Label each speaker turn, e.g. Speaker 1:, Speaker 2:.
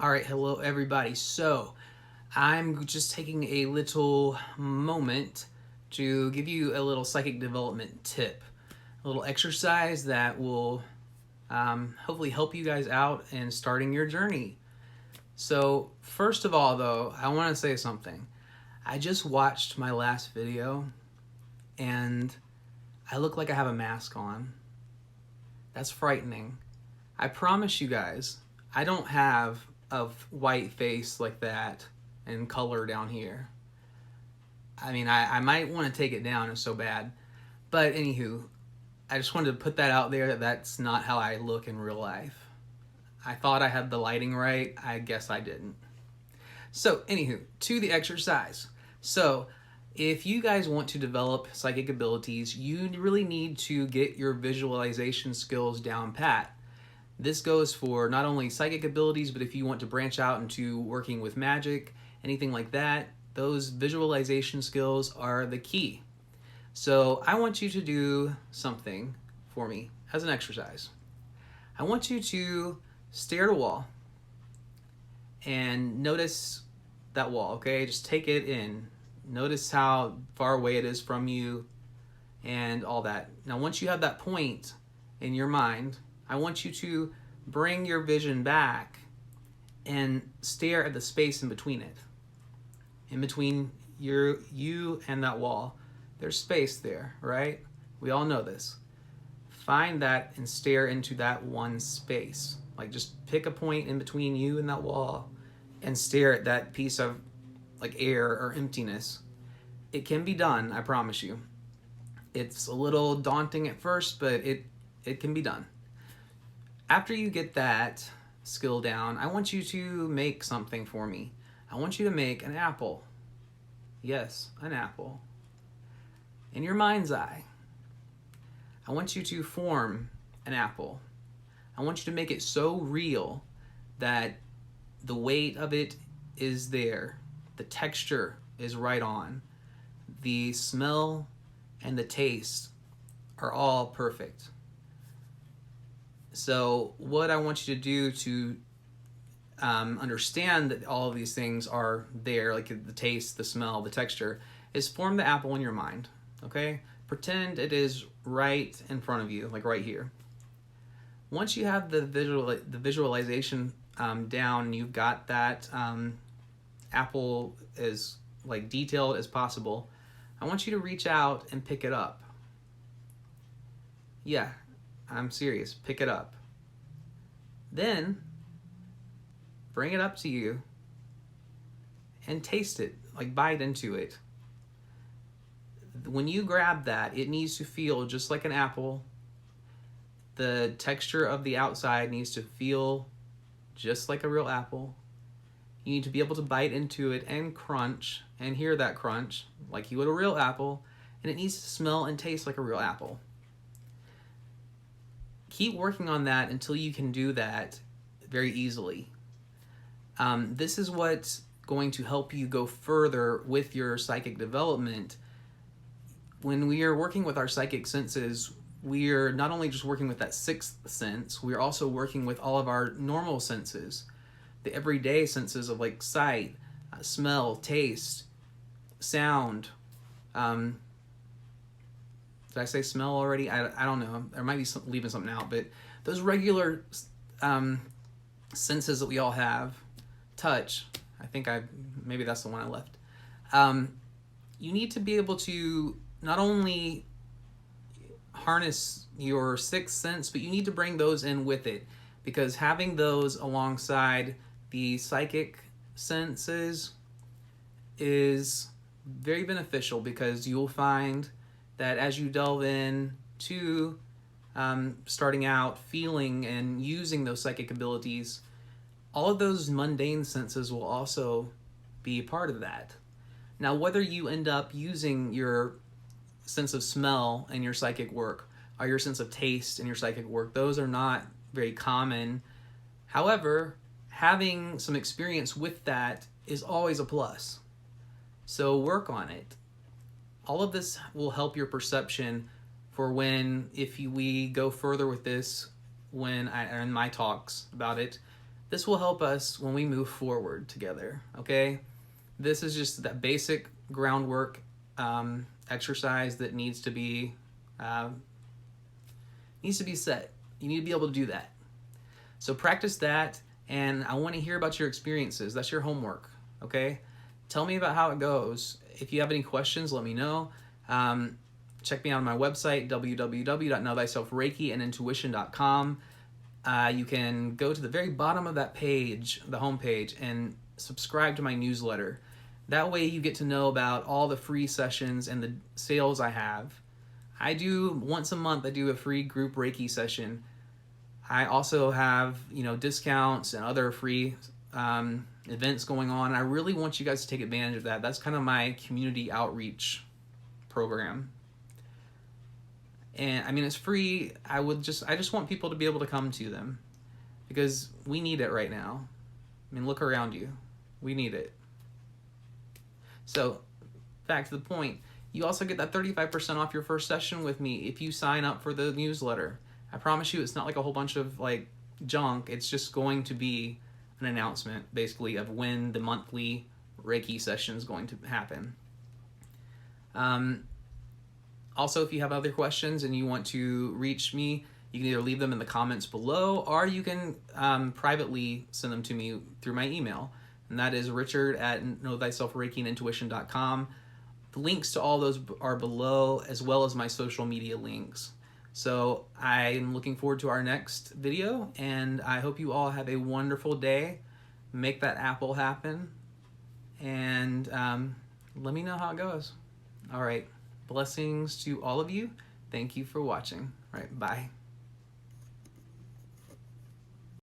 Speaker 1: All right, hello everybody. So, I'm just taking a little moment to give you a little psychic development tip, a little exercise that will hopefully help you guys out in starting your journey. So, first of all, though, I want to say something. I just watched my last video and I look like I have a mask on. That's frightening. I promise you guys, I don't have a white face like that and color down here. I mean, I might want to take it down, it's so bad. But anywho, I just wanted to put that out there that that's not how I look in real life. I thought I had the lighting right. I guess I didn't. So, anywho, to the exercise. So, if you guys want to develop psychic abilities, you really need to get your visualization skills down pat. This goes for not only psychic abilities, but if you want to branch out into working with magic, anything like that, those visualization skills are the key. So I want you to do something for me as an exercise. I want you to stare at a wall and notice that wall, okay? Just take it in. Notice how far away it is from you and all that. Now, once you have that point in your mind, I want you to bring your vision back and stare at the space in between it. In between you and that wall, there's space there, right? We all know this. Find that and stare into that one space. Like, just pick a point in between you and that wall and stare at that piece of like air or emptiness. It can be done, I promise you. It's a little daunting at first, but it can be done. After you get that skill down, I want you to make something for me. I want you to make an apple. Yes, an apple. In your mind's eye, I want you to form an apple. I want you to make it so real that the weight of it is there. The texture is right on. The smell and the taste are all perfect. So what I want you to do to understand that all of these things are there, like the taste, the smell, the texture, is form the apple in your mind, okay? Pretend it is right in front of you, like right here. Once you have the visualization down, you've got that apple as like detailed as possible, I want you to reach out and pick it up. Yeah, I'm serious. Pick it up. Then bring it up to you and taste it, like bite into it. When you grab that, it needs to feel just like an apple. The texture of the outside needs to feel just like a real apple. You need to be able to bite into it and crunch and hear that crunch like you would a real apple, and it needs to smell and taste like a real apple. Keep working on that until you can do that very easily. This is what's going to help you go further with your psychic development. When we are working with our psychic senses, we are not only just working with that sixth sense, we're also working with all of our normal senses, the everyday senses of like sight, smell, taste, sound. Did I say smell already? I don't know. There might be leaving something out, but those regular senses that we all have, touch. I think maybe that's the one I left. You need to be able to not only harness your sixth sense, but you need to bring those in with it, because having those alongside the psychic senses is very beneficial, because you'll find that as you delve in to starting out feeling and using those psychic abilities, all of those mundane senses will also be a part of that. Now, whether you end up using your sense of smell in your psychic work or your sense of taste in your psychic work, those are not very common. However, having some experience with that is always a plus. So work on it. All of this will help your perception for we go further with this, in my talks about it, This will help us when we move forward together, okay? This is just that basic groundwork exercise that needs to be set. You need to be able to do that. So practice that, and I want to hear about your experiences. That's your homework, okay? Tell me about how it goes. If you have any questions, let me know. Check me out on my website, www.knowthyselfreikiandintuition.com. You can go to the very bottom of that page, the home page, and subscribe to my newsletter. That way you get to know about all the free sessions and the sales I have. I do, once a month, I do a free group Reiki session. I also have, discounts and other free events going on. I really want you guys to take advantage of that. That's kind of my community outreach program. And I mean, it's free. I just want people to be able to come to them because we need it right now. I mean, look around you. We need it. So back to the point, you also get that 35% off your first session with me if you sign up for the newsletter. I promise you it's not like a whole bunch of like junk. It's just going to be an announcement basically of when the monthly Reiki session is going to happen. Also, if you have other questions and you want to reach me, you can either leave them in the comments below or you can privately send them to me through my email. And that is richard@knowthyselfreikiandintuition.com. The links to all those are below, as well as my social media links. So I'm looking forward to our next video, and I hope you all have a wonderful day. Make that apple happen, and let me know how it goes. All right. Blessings to all of you. Thank you for watching. All right. Bye.